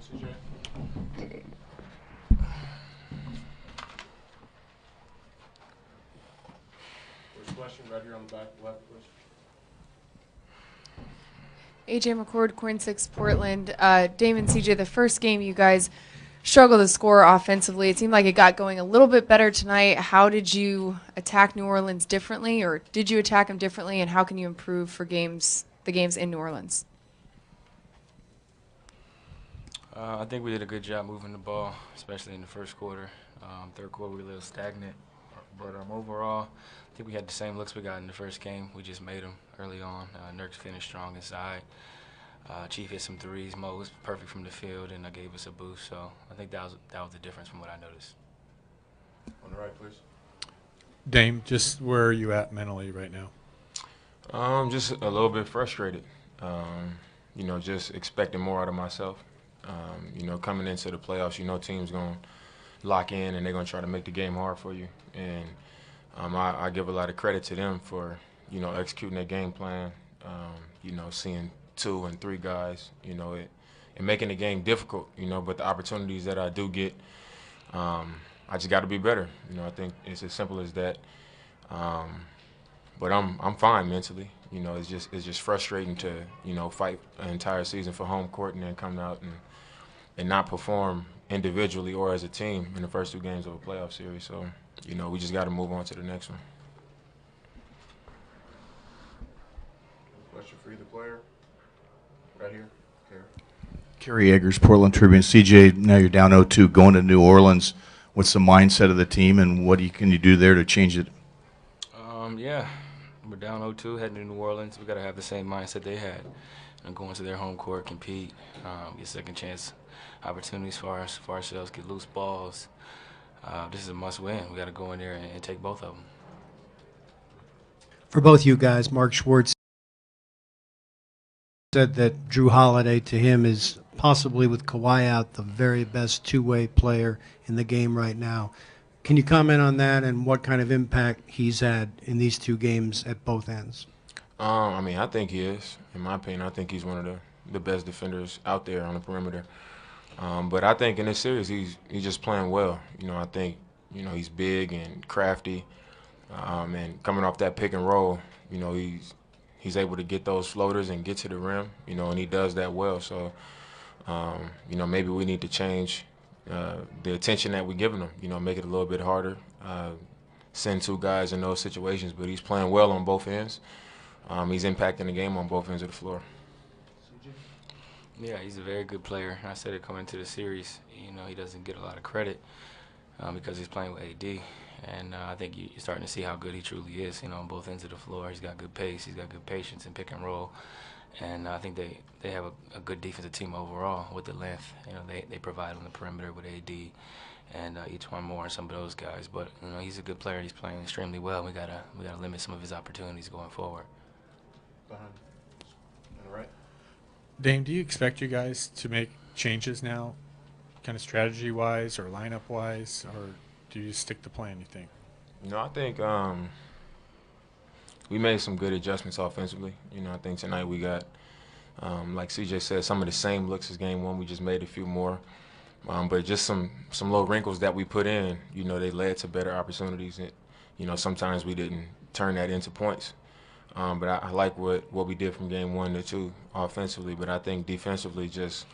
morning, CJ. First question right here on the back left, please. AJ McCord, Coin 6, Portland. Damon, CJ, the first game you guys struggled to score offensively. It seemed like it got going a little bit better tonight. How did you attack New Orleans differently, or did you attack them differently, and how can you improve for the games in New Orleans? I think we did a good job moving the ball, especially in the first quarter. Third quarter, we were a little stagnant. But overall, I think we had the same looks we got in the first game. We just made them early on. Nurks finished strong inside. Chief hit some threes. Mo was perfect from the field and gave us a boost. So I think that was the difference from what I noticed. On the right, please. Dame, just where are you at mentally right now? Just a little bit frustrated. Just expecting more out of myself. Coming into the playoffs, teams going to lock in and they're going to try to make the game hard for you. And I give a lot of credit to them for, executing their game plan, seeing 2 and 3 guys, and making the game difficult, but the opportunities that I do get, I just got to be better. I think it's as simple as that. But I'm fine mentally. It's just frustrating to, fight an entire season for home court and then come out and not perform individually or as a team in the first 2 games of a playoff series. So, we just got to move on to the next one. Question for either player. Right here. Here. Kerry Eggers, Portland Tribune. CJ, now you're down 0-2 going to New Orleans. What's the mindset of the team, and can you do there to change it? Yeah, we're down 0-2 heading to New Orleans. We got to have the same mindset they had and go into their home court, compete, get second chance opportunities for ourselves, get loose balls. This is a must-win. We got to go in there and take both of them. For both you guys, Mark Schwartz said that Drew Holiday to him is possibly, with Kawhi out, the very best two-way player in the game right now. Can you comment on that and what kind of impact he's had in these 2 games at both ends? I think he is. In my opinion, I think he's one of the best defenders out there on the perimeter. But I think in this series, he's just playing well. I think, he's big and crafty. And coming off that pick and roll, he's able to get those floaters and get to the rim, and he does that well. So, maybe we need to change the attention that we're giving him, make it a little bit harder, send 2 guys in those situations. But he's playing well on both ends. He's impacting the game on both ends of the floor. Yeah, he's a very good player. I said it coming into the series. He doesn't get a lot of credit because he's playing with AD. And I think you're starting to see how good he truly is, on both ends of the floor. He's got good pace. He's got good patience and pick and roll. And I think they have a good defensive team overall with the length. They provide on the perimeter with AD and each one more and some of those guys. But, he's a good player. He's playing extremely well. We gotta limit some of his opportunities going forward. Behind. On the right. Dame, do you expect you guys to make changes now, kind of strategy-wise or lineup-wise, or do you stick to plan, you think? I think we made some good adjustments offensively. I think tonight we got, like CJ said, some of the same looks as game 1. We just made a few more. But just some little wrinkles that we put in, they led to better opportunities. And, sometimes we didn't turn that into points. But I like what we did from game 1 to 2 offensively. But I think defensively, just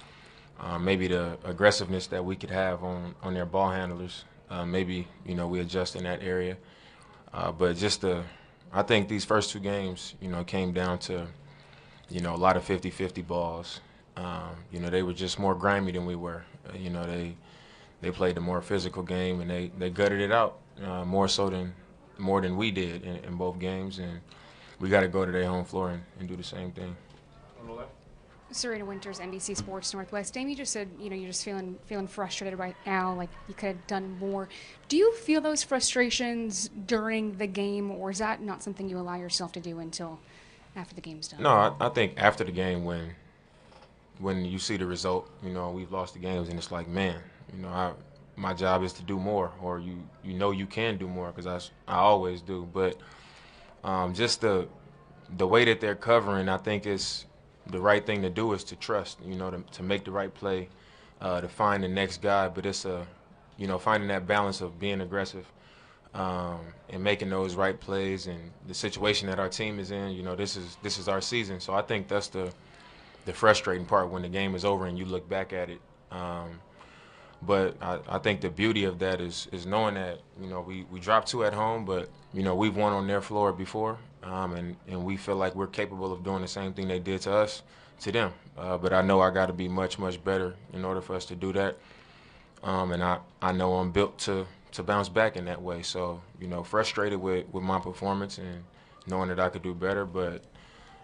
maybe the aggressiveness that we could have on their ball handlers. Maybe, we adjust in that area. But I think these first 2 games, came down to, a lot of 50-50 balls. They were just more grimy than we were. They played a more physical game, and they gutted it out more than we did in both games. And we got to go to their home floor and do the same thing. On the left. Serena Winters, NBC Sports Northwest. Dame, you just said, you're just feeling frustrated right now, like you could have done more. Do you feel those frustrations during the game, or is that not something you allow yourself to do until after the game's done? No, I think after the game when you see the result, we've lost the games, and it's like, man, my job is to do more, or you can do more, because I always do. But just the way that they're covering, I think it's the right thing to do is to trust, to make the right play to find the next guy, but it's finding that balance of being aggressive and making those right plays, and the situation that our team is in. This is our season, so I think that's the frustrating part when the game is over and you look back at it. But I think the beauty of that is knowing that we dropped 2 at home, but we've won on their floor before, and we feel like we're capable of doing the same thing they did to us to them. But I know I got to be much better in order for us to do that, and I know I'm built to bounce back in that way. So frustrated with my performance and knowing that I could do better, but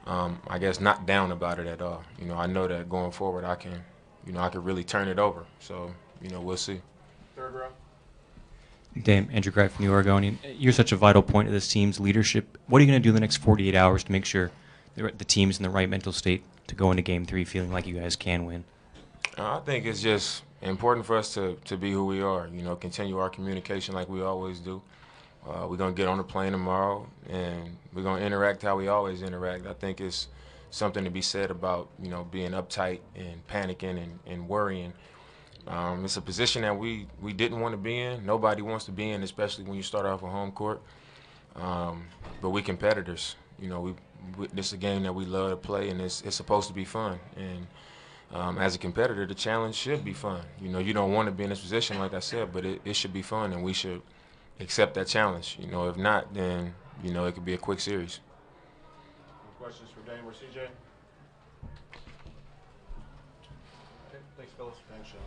I guess not down about it at all. I know that going forward I can really turn it over. So we'll see. Third row. Dame, Andrew Greif from the Oregonian. You're such a vital point of this team's leadership. What are you going to do in the next 48 hours to make sure the team's in the right mental state to go into Game 3 feeling like you guys can win? I think it's just important for us to be who we are, continue our communication like we always do. We're going to get on the plane tomorrow, and we're going to interact how we always interact. I think it's something to be said about, being uptight and panicking and worrying. It's a position that we didn't want to be in. Nobody wants to be in, especially when you start off a home court. But we competitors. This is a game that we love to play, and it's supposed to be fun. And as a competitor, the challenge should be fun. You don't want to be in this position, like I said, but it should be fun, and we should accept that challenge. If not, then it could be a quick series. Any questions for Dame or CJ? Okay, thanks, fellas. Thanks, Sean.